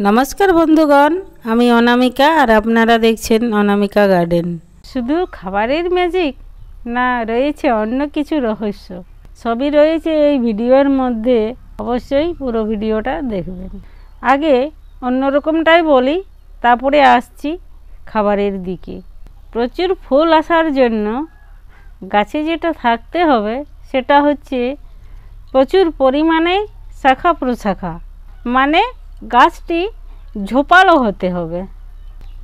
नमस्कार बंधुगण आमी अनामिका और आपनारा देखछेन अनामिका गार्डन। शुधु खाबारेर मैजिक ना रयेछे अन्य किछु रहस्य सबई रयेछे एई भिडियोर मध्य। अवश्यई पुरो भिडियोटा देखबेन। आगे अन्य रकमटाई बोली तारपरे आसछि खाबारेर दिके। प्रचुर फुल आसार जन्य गाছে जेटा थाकते होबे सेटा हच्छे प्रचुर परिमाणे शाखा प्रशाखा माने गाछटी झोपालो होते होबे।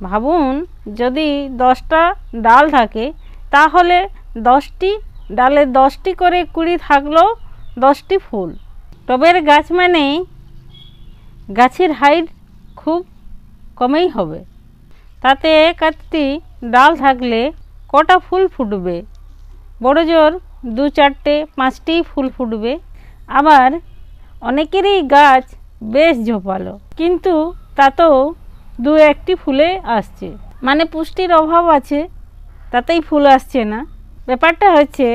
भाबुन यदि 10टा डाल थाके ताहले 10टी डाले 10टी करे कुड़ी थाकलो 10टी फुल। टबेर गाछ माने गाछेर हाइट खूब कमेई होबे। ताते एकटी डाल थाकले कटा फुल फुटबे? बड़ जोर 2-4টে 5টি फुल फुटबे। आबार अनेकेरই गाछ बेश झोपालो किन्तु तातेও 2-1টি फुले आसছে माने पुष्टिर अभाव आछे तातेই फुल आसছে ना। ব্যাপারটা হচ্ছে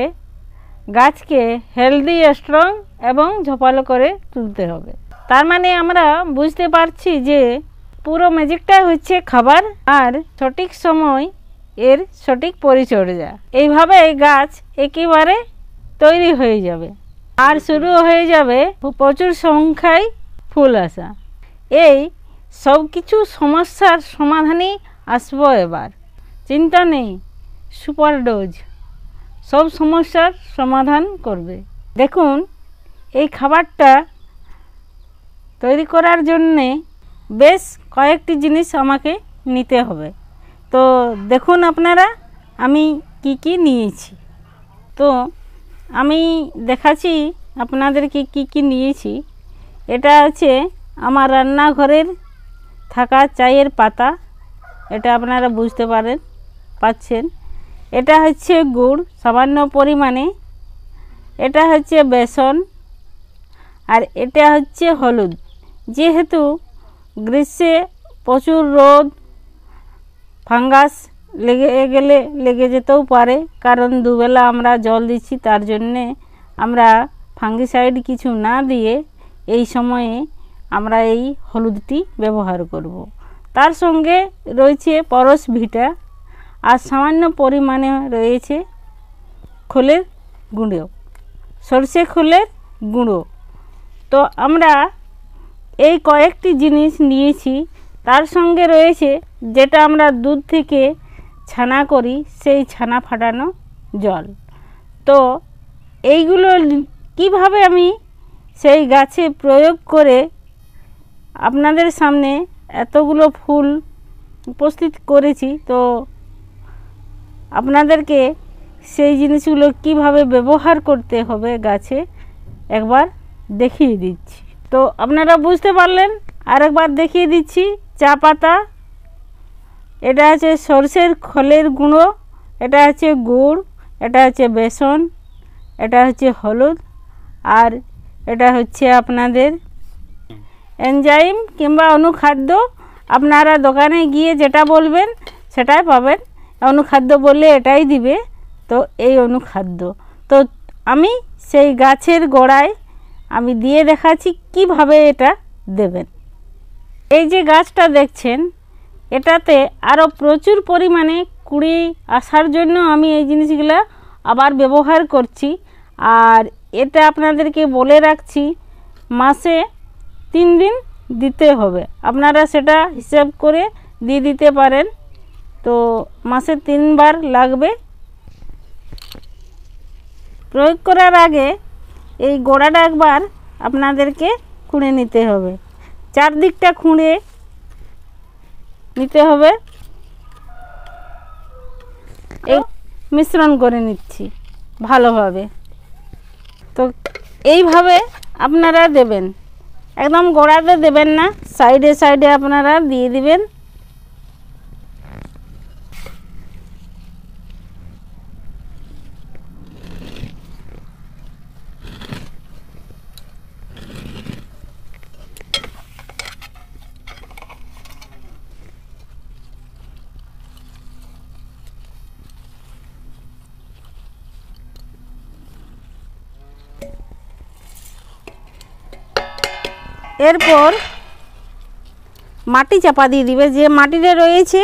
গাছকে হেলদি স্ট্রং এবং ঝোপালো করে তুলতে হবে। তার মানে আমরা বুঝতে পারছি যে পুরো ম্যাজিকটাই হচ্ছে খাবার আর সঠিক সময় এর সঠিক পরিচর্যা। এইভাবে গাছ একেবারে তৈরি হয়ে যাবে আর শুরু হয়ে যাবে প্রচুর সংখ্যায় ফুল আসা। এই সব কিছু সমস্যার সমাধানই আসবো এবার। চিন্তা নেই, সুপার ডোজ সব সমস্যার সমাধান করবে। দেখুন এই খাবারটা তৈরি করার জন্যে বেশ কয়েকটি জিনিস আমাকে নিতে হবে। তো দেখুন আপনারা আমি কি নিয়েছি। তো আমি দেখাচ্ছি আপনাদেরকে কি নিয়েছি। এটা হচ্ছে আমার রান্নাঘরের থাকা চায়ের পাতা, এটা আপনারা বুঝতে পাচ্ছেন। এটা হচ্ছে গুড় সামান্য পরিমাণে, এটা হচ্ছে বেসন আর এটা হচ্ছে হলুদ। যেহেতু গ্রীষ্মে প্রচুর রোদ ফাঙ্গাস লেগে যেতেও পারে, কারণ দুবেলা আমরা জল দিচ্ছি, তার জন্যে আমরা ফাঙ্গিসাইড কিছু না দিয়ে এই সময়ে আমরা এই হলুদটি ব্যবহার করব। তার সঙ্গে রয়েছে পরশ ভিটা আর সামান্য পরিমাণে রয়েছে খোলের গুঁড়ো, সরষে খোলের গুঁড়ো। তো আমরা এই কয়েকটি জিনিস নিয়েছি। তার সঙ্গে রয়েছে যেটা আমরা দুধ থেকে ছানা করি সেই ছানা ফাটানো জল। তো এইগুলো কিভাবে আমি সেই গাছে প্রয়োগ করে আপনাদের সামনে এতগুলো ফুল উপস্থিত করেছি, তো আপনাদেরকে সেই জিনিসগুলো কিভাবে ব্যবহার করতে হবে গাছে একবার দেখিয়ে দিচ্ছি। তো আপনারা বুঝতে পারলেন, আরেকবার দেখিয়ে দিচ্ছি। চা পাতা, এটা হচ্ছে সরষের খোলের গুঁড়ো, এটা হচ্ছে গুড়, এটা হচ্ছে বেসন, এটা হচ্ছে হলুদ আর এটা হচ্ছে আপনাদের এনজাইম কিংবা অনুখাদ্য। আপনারা দোকানে গিয়ে যেটা বলবেন সেটাই পাবেন। অনুখাদ্য বললে এটাই দিবে, তো এই অনুখাদ্য। তো আমি সেই গাছের গোড়ায় আমি দিয়ে দেখাচ্ছি কিভাবে এটা দেবেন। এই যে গাছটা দেখছেন এটাতে আরও প্রচুর পরিমাণে কুড়ি আসার জন্য আমি এই জিনিসগুলো আবার ব্যবহার করছি। আর এটা আপনাদেরকে বলে রাখছি মাসে 3 দিন দিতে হবে। আপনারা সেটা হিসাব করে দিয়ে দিতে পারেন। তো মাসে 3 বার লাগবে। প্রয়োগ করার আগে এই গোড়াটা একবার আপনাদেরকে খুঁড়ে নিতে হবে, চারদিকটা খুঁড়ে নিতে হবে। এই মিশ্রণ করে নিচ্ছি ভালোভাবে। তো এইভাবে আপনারা দেবেন, একদম গোড়াতে দেবেন না, সাইডে সাইডে আপনারা দিয়ে দিবেন। এরপর মাটি চাপা দিয়ে দিবে। যে মাটিটা রয়েছে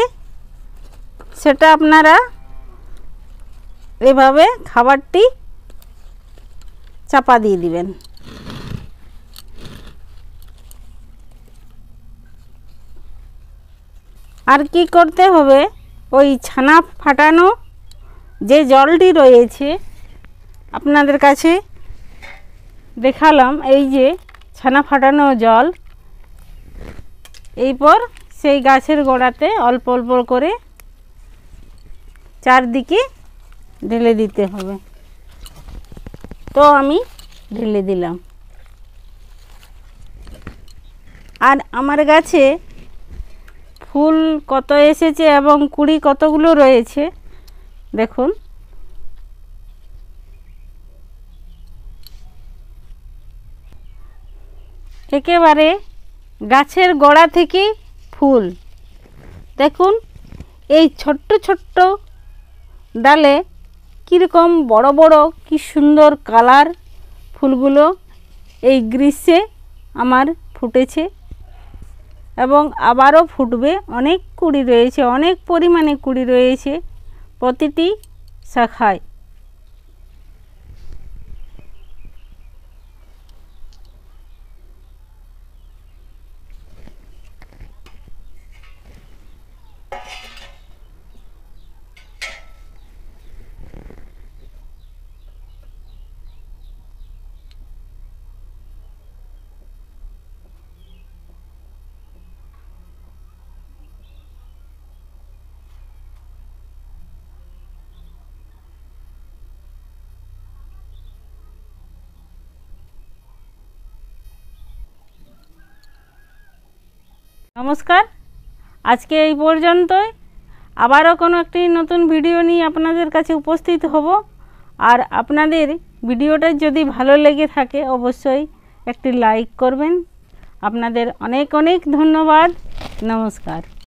সেটা আপনারা এভাবে খাবারটি চাপা দিয়ে দিবেন। আর কি করতে হবে, ওই ছানা ফাটানো যে জলটি রয়েছে আপনাদের কাছে দেখালাম, এই যে ছানা ফাটানো জল, এরপর সেই গাছের গোড়াতে অল্প অল্প করে চারদিকে ঢেলে দিতে হবে। তো আমি ঢেলে দিলাম। আর আমার গাছে ফুল কত এসেছে এবং কুড়ি কতগুলো রয়েছে দেখুন। একেবারে গাছের গোড়া থেকে ফুল দেখুন। এই ছোট্ট ছোট্ট ডালে কীরকম বড় বড় কি সুন্দর কালার ফুলগুলো এই গ্রীষ্মে আমার ফুটেছে এবং আবারও ফুটবে। অনেক কুড়ি রয়েছে, অনেক পরিমাণে কুড়ি রয়েছে প্রতিটি শাখায়। নমস্কার, আজকে এই পর্যন্তই। আবারও কোনো একটি নতুন ভিডিও নিয়ে আপনাদের কাছে উপস্থিত হব। আর আপনাদের ভিডিওটা যদি ভালো লেগে থাকে অবশ্যই একটি লাইক করবেন। আপনাদের অনেক অনেক ধন্যবাদ। নমস্কার।